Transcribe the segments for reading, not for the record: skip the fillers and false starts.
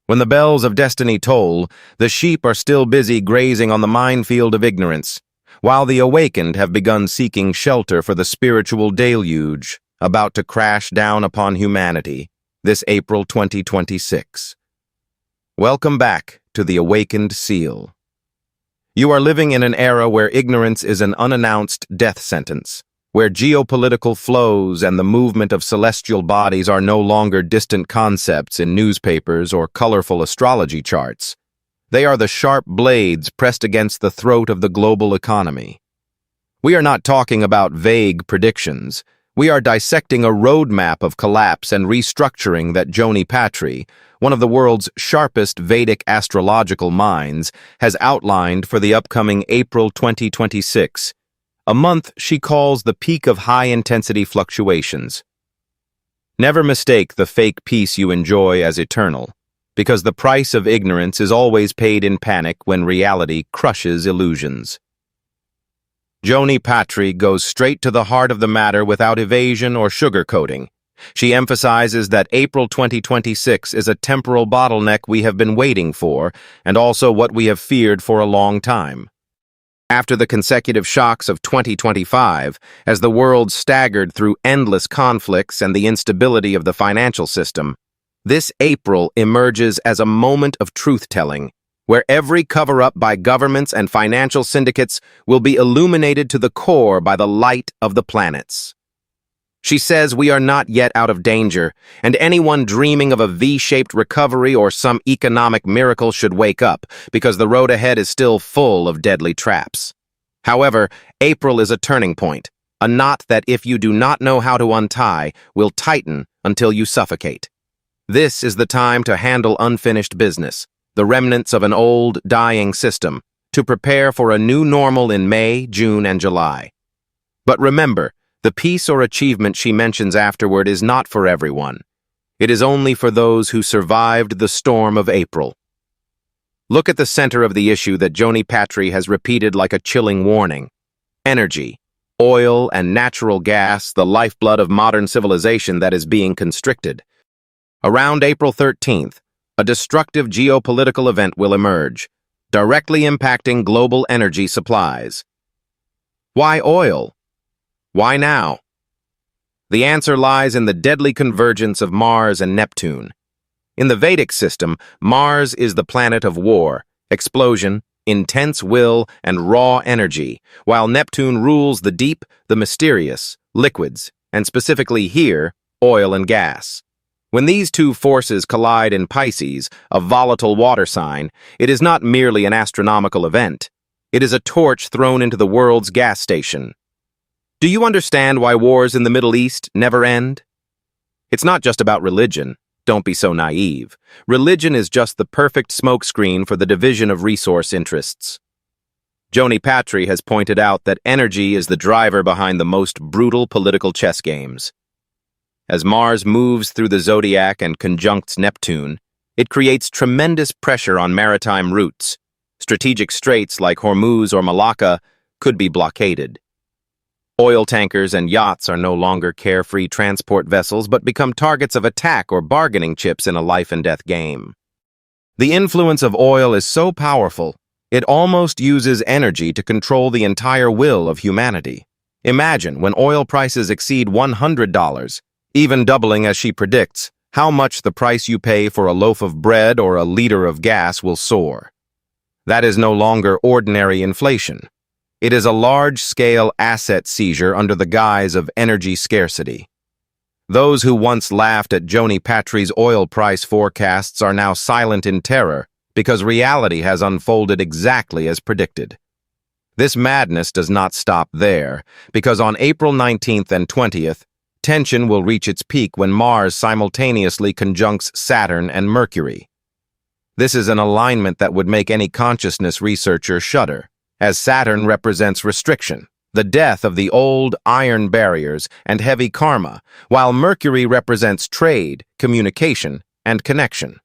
When the bells of destiny toll, the sheep are still busy grazing on the minefield of ignorance, while the awakened have begun seeking shelter for the spiritual deluge about to crash down upon humanity this April 2026. Welcome back to the Awakened Seal. You are living in an era where ignorance is an unannounced death sentence, where geopolitical flows and the movement of celestial bodies are no longer distant concepts in newspapers or colorful astrology charts. They are the sharp blades pressed against the throat of the global economy. We are not talking about vague predictions. We are dissecting a roadmap of collapse and restructuring that Joni Patry, one of the world's sharpest Vedic astrological minds, has outlined for the upcoming April 2026, a month she calls the peak of high-intensity fluctuations. Never mistake the fake peace you enjoy as eternal, because the price of ignorance is always paid in panic when reality crushes illusions. Joni Patry goes straight to the heart of the matter without evasion or sugarcoating. She emphasizes that April 2026 is a temporal bottleneck we have been waiting for, and also what we have feared for a long time. After the consecutive shocks of 2025, as the world staggered through endless conflicts and the instability of the financial system, this April emerges as a moment of truth-telling, where every cover-up by governments and financial syndicates will be illuminated to the core by the light of the planets. She says we are not yet out of danger, and anyone dreaming of a V-shaped recovery or some economic miracle should wake up, because the road ahead is still full of deadly traps. However, April is a turning point, a knot that if you do not know how to untie, will tighten until you suffocate. This is the time to handle unfinished business, the remnants of an old, dying system, to prepare for a new normal in May, June, and July. But remember, the peace or achievement she mentions afterward is not for everyone. It is only for those who survived the storm of April. Look at the center of the issue that Joni Patry has repeated like a chilling warning. Energy, oil and natural gas, the lifeblood of modern civilization that is being constricted. Around April 13th, a destructive geopolitical event will emerge, directly impacting global energy supplies. Why oil? Why now? The answer lies in the deadly convergence of Mars and Neptune. In the Vedic system, Mars is the planet of war, explosion, intense will, and raw energy, while Neptune rules the deep, the mysterious, liquids, and specifically here, oil and gas. When these two forces collide in Pisces, a volatile water sign, it is not merely an astronomical event. It is a torch thrown into the world's gas station. Do you understand why wars in the Middle East never end? It's not just about religion. Don't be so naive. Religion is just the perfect smokescreen for the division of resource interests. Joni Patry has pointed out that energy is the driver behind the most brutal political chess games. As Mars moves through the zodiac and conjuncts Neptune, it creates tremendous pressure on maritime routes. Strategic straits like Hormuz or Malacca could be blockaded. Oil tankers and yachts are no longer carefree transport vessels but become targets of attack or bargaining chips in a life-and-death game. The influence of oil is so powerful, it almost uses energy to control the entire will of humanity. Imagine when oil prices exceed $100, even doubling as she predicts, how much the price you pay for a loaf of bread or a liter of gas will soar. That is no longer ordinary inflation. It is a large-scale asset seizure under the guise of energy scarcity. Those who once laughed at Joni Patry's oil price forecasts are now silent in terror because reality has unfolded exactly as predicted. This madness does not stop there, because on April 19th and 20th, tension will reach its peak when Mars simultaneously conjuncts Saturn and Mercury. This is an alignment that would make any consciousness researcher shudder, as Saturn represents restriction, the death of the old iron barriers and heavy karma, while Mercury represents trade, communication, and connection.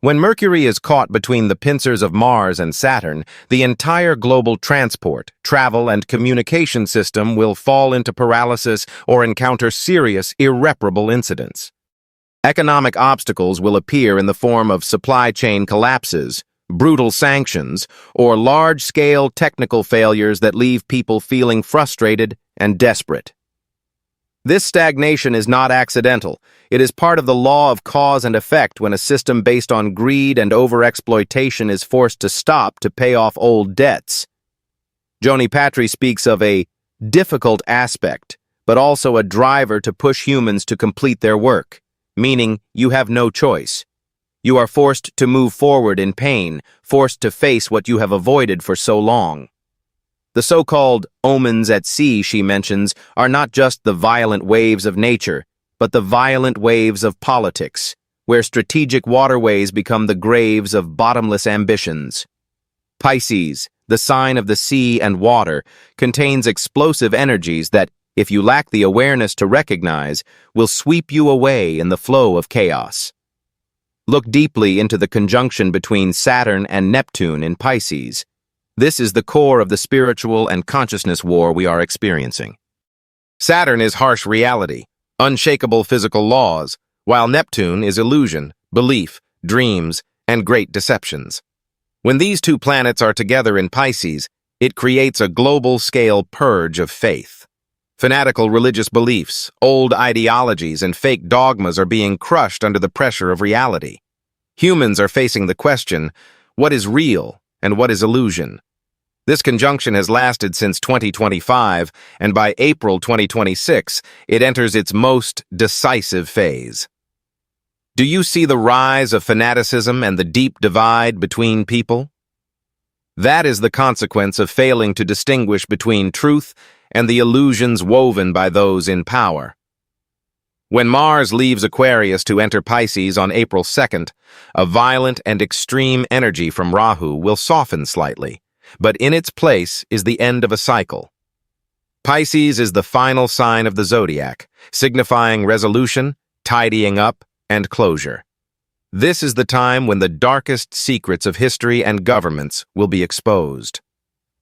When Mercury is caught between the pincers of Mars and Saturn, the entire global transport, travel, and communication system will fall into paralysis or encounter serious, irreparable incidents. Economic obstacles will appear in the form of supply chain collapses, brutal sanctions, or large-scale technical failures that leave people feeling frustrated and desperate. This stagnation is not accidental. It is part of the law of cause and effect when a system based on greed and overexploitation is forced to stop to pay off old debts. Joni Patry speaks of a difficult aspect, but also a driver to push humans to complete their work, meaning you have no choice. You are forced to move forward in pain, forced to face what you have avoided for so long. The so-called omens at sea, she mentions, are not just the violent waves of nature, but the violent waves of politics, where strategic waterways become the graves of bottomless ambitions. Pisces, the sign of the sea and water, contains explosive energies that, if you lack the awareness to recognize, will sweep you away in the flow of chaos. Look deeply into the conjunction between Saturn and Neptune in Pisces. This is the core of the spiritual and consciousness war we are experiencing. Saturn is harsh reality, unshakable physical laws, while Neptune is illusion, belief, dreams, and great deceptions. When these two planets are together in Pisces, it creates a global-scale purge of faith. Fanatical religious beliefs, old ideologies, and fake dogmas are being crushed under the pressure of reality. Humans are facing the question, what is real and what is illusion? This conjunction has lasted since 2025, and by April 2026, it enters its most decisive phase. Do you see the rise of fanaticism and the deep divide between people? That is the consequence of failing to distinguish between truth and the illusions woven by those in power. When Mars leaves Aquarius to enter Pisces on April 2nd, a violent and extreme energy from Rahu will soften slightly, but in its place is the end of a cycle. Pisces is the final sign of the zodiac, signifying resolution, tidying up, and closure. This is the time when the darkest secrets of history and governments will be exposed.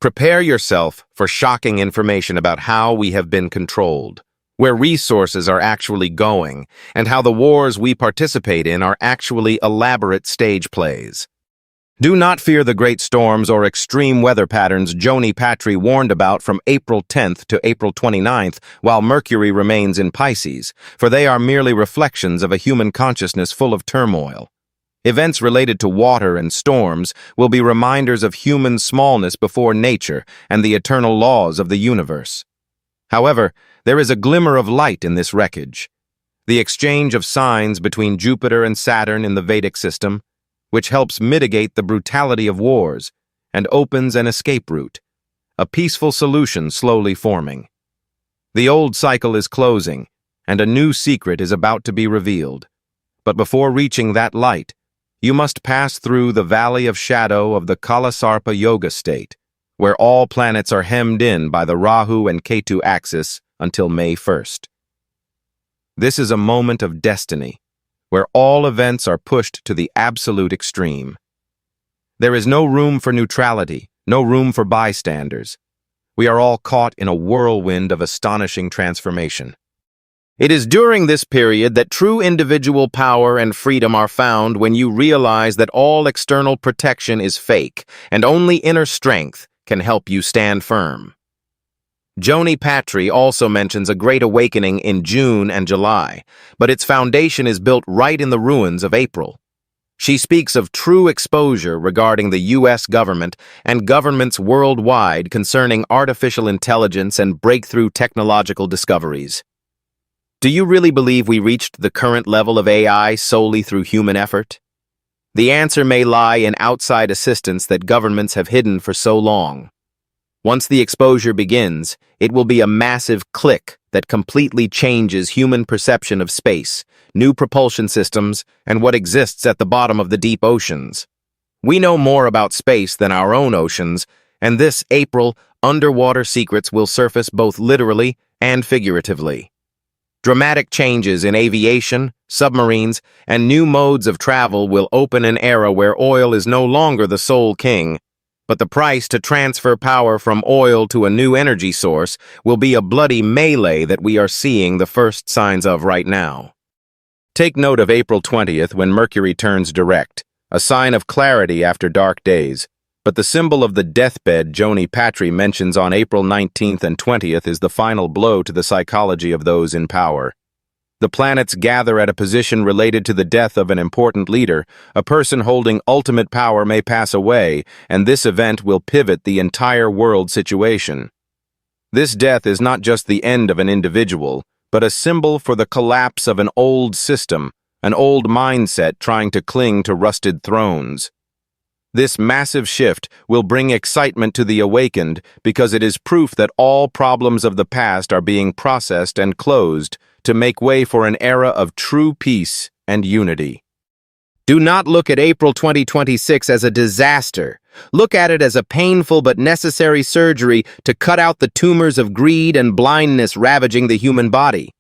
Prepare yourself for shocking information about how we have been controlled, where resources are actually going, and how the wars we participate in are actually elaborate stage plays. Do not fear the great storms or extreme weather patterns Joni Patry warned about from April 10th to April 29th while Mercury remains in Pisces, for they are merely reflections of a human consciousness full of turmoil. Events related to water and storms will be reminders of human smallness before nature and the eternal laws of the universe. However, there is a glimmer of light in this wreckage. The exchange of signs between Jupiter and Saturn in the Vedic system, which helps mitigate the brutality of wars and opens an escape route, a peaceful solution slowly forming. The old cycle is closing, and a new secret is about to be revealed. But before reaching that light, you must pass through the valley of shadow of the Sarpa Yoga state, where all planets are hemmed in by the Rahu and Ketu axis until May 1st. This is a moment of destiny, where all events are pushed to the absolute extreme. There is no room for neutrality, no room for bystanders. We are all caught in a whirlwind of astonishing transformation. It is during this period that true individual power and freedom are found when you realize that all external protection is fake, and only inner strength can help you stand firm. Joni Patry also mentions a great awakening in June and July, but its foundation is built right in the ruins of April. She speaks of true exposure regarding the U.S. government and governments worldwide concerning artificial intelligence and breakthrough technological discoveries. Do you really believe we reached the current level of AI solely through human effort? The answer may lie in outside assistance that governments have hidden for so long. Once the exposure begins, it will be a massive click that completely changes human perception of space, new propulsion systems, and what exists at the bottom of the deep oceans. We know more about space than our own oceans, and this April, underwater secrets will surface both literally and figuratively. Dramatic changes in aviation, submarines, and new modes of travel will open an era where oil is no longer the sole king, but the price to transfer power from oil to a new energy source will be a bloody melee that we are seeing the first signs of right now. Take note of April 20th when Mercury turns direct, a sign of clarity after dark days. But the symbol of the deathbed Joni Patry mentions on April 19th and 20th is the final blow to the psychology of those in power. The planets gather at a position related to the death of an important leader. A person holding ultimate power may pass away, and this event will pivot the entire world situation. This death is not just the end of an individual, but a symbol for the collapse of an old system, an old mindset trying to cling to rusted thrones. This massive shift will bring excitement to the awakened because it is proof that all problems of the past are being processed and closed to make way for an era of true peace and unity. Do not look at April 2026 as a disaster. Look at it as a painful but necessary surgery to cut out the tumors of greed and blindness ravaging the human body.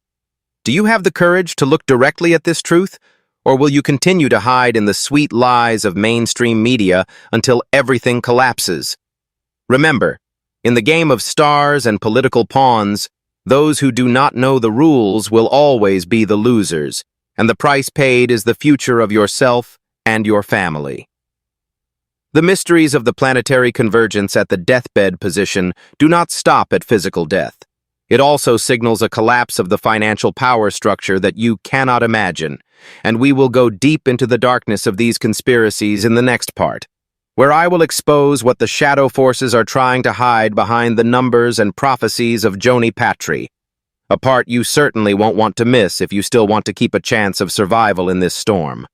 Do you have the courage to look directly at this truth? Or will you continue to hide in the sweet lies of mainstream media until everything collapses? Remember, in the game of stars and political pawns, those who do not know the rules will always be the losers, and the price paid is the future of yourself and your family. The mysteries of the planetary convergence at the deathbed position do not stop at physical death. It also signals a collapse of the financial power structure that you cannot imagine, and we will go deep into the darkness of these conspiracies in the next part, where I will expose what the shadow forces are trying to hide behind the numbers and prophecies of Joni Patry, a part you certainly won't want to miss if you still want to keep a chance of survival in this storm.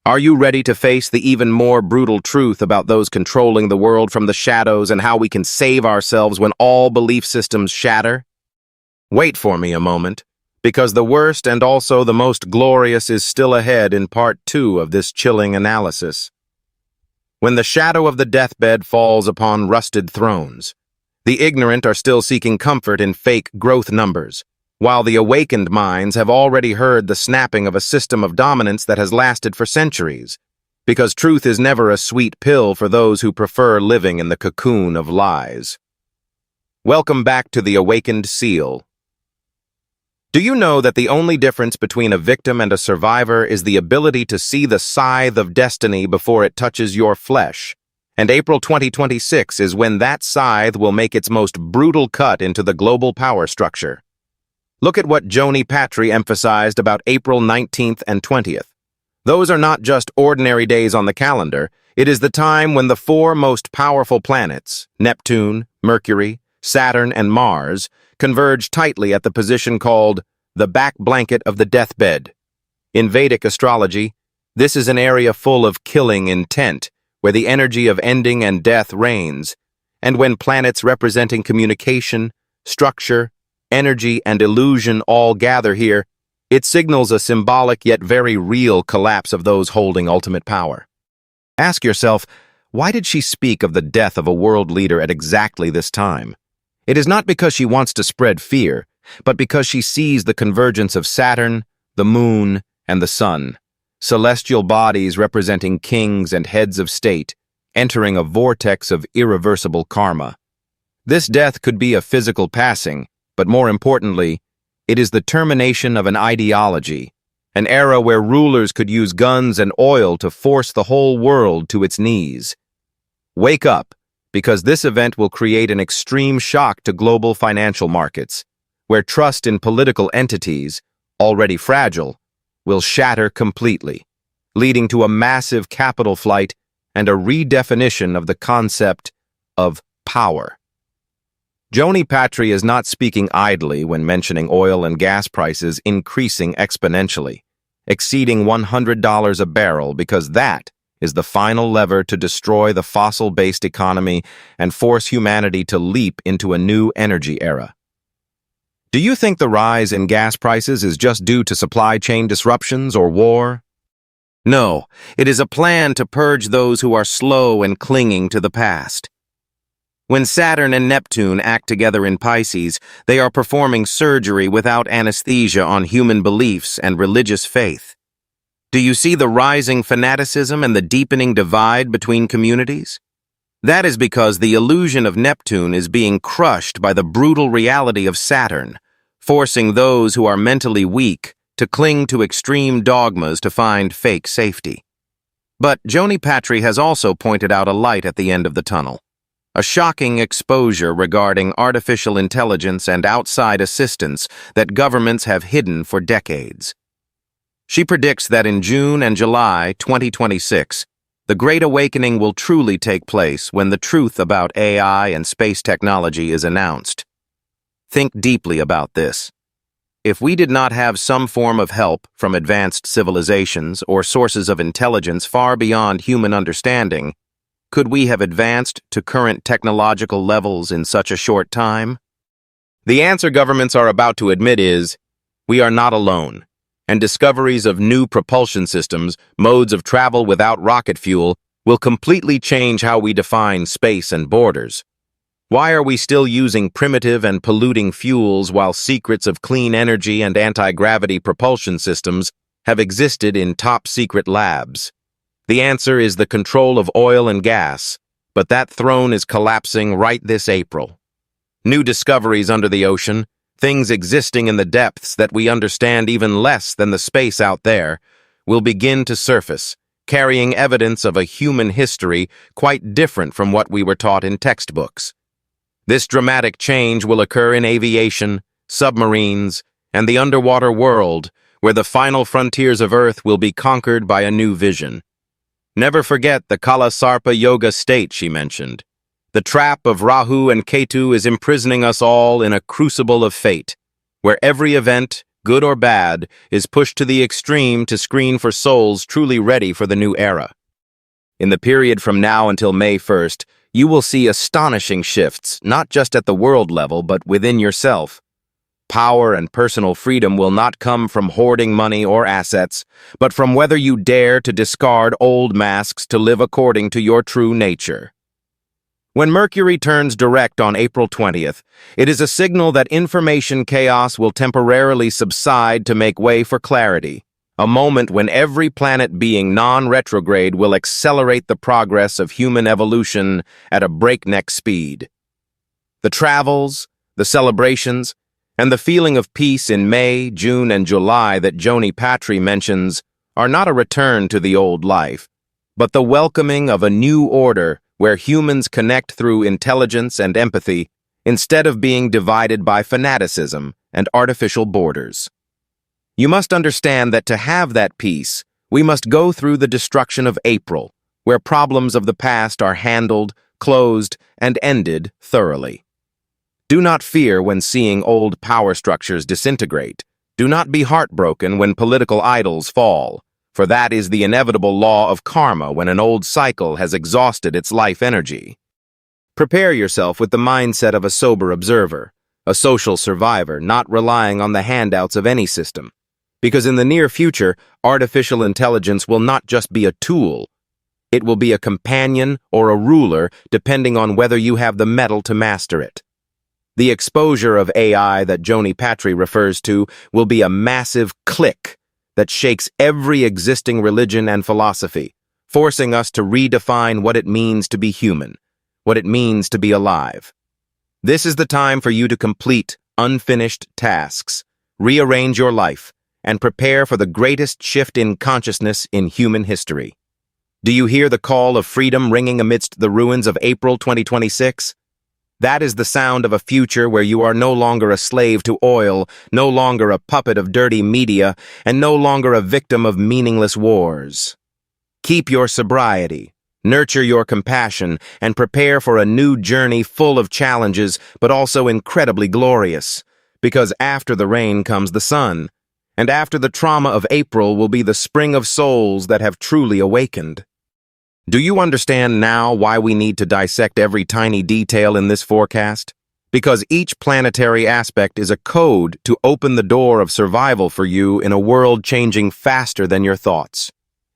Are you ready to face the even more brutal truth about those controlling the world from the shadows and how we can save ourselves when all belief systems shatter? Wait for me a moment, because the worst and also the most glorious is still ahead in part 2 of this chilling analysis. When the shadow of the deathbed falls upon rusted thrones, the ignorant are still seeking comfort in fake growth numbers, while the awakened minds have already heard the snapping of a system of dominance that has lasted for centuries, because truth is never a sweet pill for those who prefer living in the cocoon of lies. Welcome back to the Awakened Seal. Do you know that the only difference between a victim and a survivor is the ability to see the scythe of destiny before it touches your flesh? And April 2026 is when that scythe will make its most brutal cut into the global power structure. Look at what Joni Patry emphasized about April 19th and 20th. Those are not just ordinary days on the calendar. It is the time when the 4 most powerful planets, Neptune, Mercury, Saturn, and Mars, converge tightly at the position called the back blanket of the deathbed. In Vedic astrology, this is an area full of killing intent, where the energy of ending and death reigns, and when planets representing communication, structure, energy, and illusion all gather here, it signals a symbolic yet very real collapse of those holding ultimate power. Ask yourself, why did she speak of the death of a world leader at exactly this time? It is not because she wants to spread fear, but because she sees the convergence of Saturn, the moon, and the sun, celestial bodies representing kings and heads of state, entering a vortex of irreversible karma. This death could be a physical passing, but more importantly, it is the termination of an ideology, an era where rulers could use guns and oil to force the whole world to its knees. Wake up, because this event will create an extreme shock to global financial markets, where trust in political entities, already fragile, will shatter completely, leading to a massive capital flight and a redefinition of the concept of power. Joni Patry is not speaking idly when mentioning oil and gas prices increasing exponentially, exceeding $100 a barrel, because that is the final lever to destroy the fossil-based economy and force humanity to leap into a new energy era. Do you think the rise in gas prices is just due to supply chain disruptions or war? No, it is a plan to purge those who are slow and clinging to the past. When Saturn and Neptune act together in Pisces, they are performing surgery without anesthesia on human beliefs and religious faith. Do you see the rising fanaticism and the deepening divide between communities? That is because the illusion of Neptune is being crushed by the brutal reality of Saturn, forcing those who are mentally weak to cling to extreme dogmas to find fake safety. But Joni Patry has also pointed out a light at the end of the tunnel, a shocking exposure regarding artificial intelligence and outside assistance that governments have hidden for decades. She predicts that in June and July 2026, the Great Awakening will truly take place when the truth about AI and space technology is announced. Think deeply about this. If we did not have some form of help from advanced civilizations or sources of intelligence far beyond human understanding, could we have advanced to current technological levels in such a short time? The answer governments are about to admit is, we are not alone, and discoveries of new propulsion systems, modes of travel without rocket fuel, will completely change how we define space and borders. Why are we still using primitive and polluting fuels while secrets of clean energy and anti-gravity propulsion systems have existed in top-secret labs? The answer is the control of oil and gas, but that throne is collapsing right this April. New discoveries under the ocean, things existing in the depths that we understand even less than the space out there, will begin to surface, carrying evidence of a human history quite different from what we were taught in textbooks. This dramatic change will occur in aviation, submarines, and the underwater world, where the final frontiers of Earth will be conquered by a new vision. Never forget the Kala Sarpa Yoga state she mentioned. The trap of Rahu and Ketu is imprisoning us all in a crucible of fate, where every event, good or bad, is pushed to the extreme to screen for souls truly ready for the new era. In the period from now until May 1st, you will see astonishing shifts, not just at the world level, but within yourself. Power and personal freedom will not come from hoarding money or assets, but from whether you dare to discard old masks to live according to your true nature. When Mercury turns direct on April 20th, it is a signal that information chaos will temporarily subside to make way for clarity. A moment when every planet being non-retrograde will accelerate the progress of human evolution at a breakneck speed. The travels, the celebrations, and the feeling of peace in May, June, and July that Joni Patry mentions are not a return to the old life, but the welcoming of a new order where humans connect through intelligence and empathy instead of being divided by fanaticism and artificial borders. You must understand that to have that peace, we must go through the destruction of April, where problems of the past are handled, closed, and ended thoroughly. Do not fear when seeing old power structures disintegrate. Do not be heartbroken when political idols fall, for that is the inevitable law of karma when an old cycle has exhausted its life energy. Prepare yourself with the mindset of a sober observer, a social survivor not relying on the handouts of any system. Because in the near future, artificial intelligence will not just be a tool. It will be a companion or a ruler depending on whether you have the mettle to master it. The exposure of AI that Joni Patry refers to will be a massive click that shakes every existing religion and philosophy, forcing us to redefine what it means to be human, what it means to be alive. This is the time for you to complete unfinished tasks, rearrange your life, and prepare for the greatest shift in consciousness in human history. Do you hear the call of freedom ringing amidst the ruins of April 2026? That is the sound of a future where you are no longer a slave to oil, no longer a puppet of dirty media, and no longer a victim of meaningless wars. Keep your sobriety, nurture your compassion, and prepare for a new journey full of challenges, but also incredibly glorious. Because after the rain comes the sun, and after the trauma of April will be the spring of souls that have truly awakened. Do you understand now why we need to dissect every tiny detail in this forecast? Because each planetary aspect is a code to open the door of survival for you in a world changing faster than your thoughts.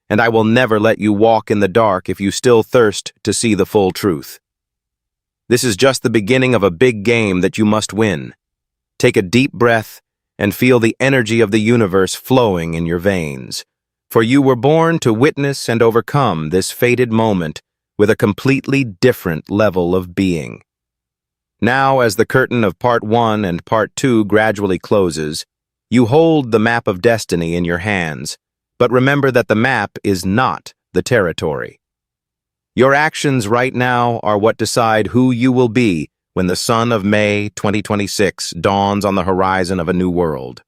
And I will never let you walk in the dark if you still thirst to see the full truth. This is just the beginning of a big game that you must win. Take a deep breath and feel the energy of the universe flowing in your veins. For you were born to witness and overcome this fated moment with a completely different level of being. Now, as the curtain of Part 1 and Part 2 gradually closes, You hold the map of destiny in your hands, but remember that the map is not the territory. Your actions right now are what decide who you will be when the sun of May 2026 dawns on the horizon of a new world.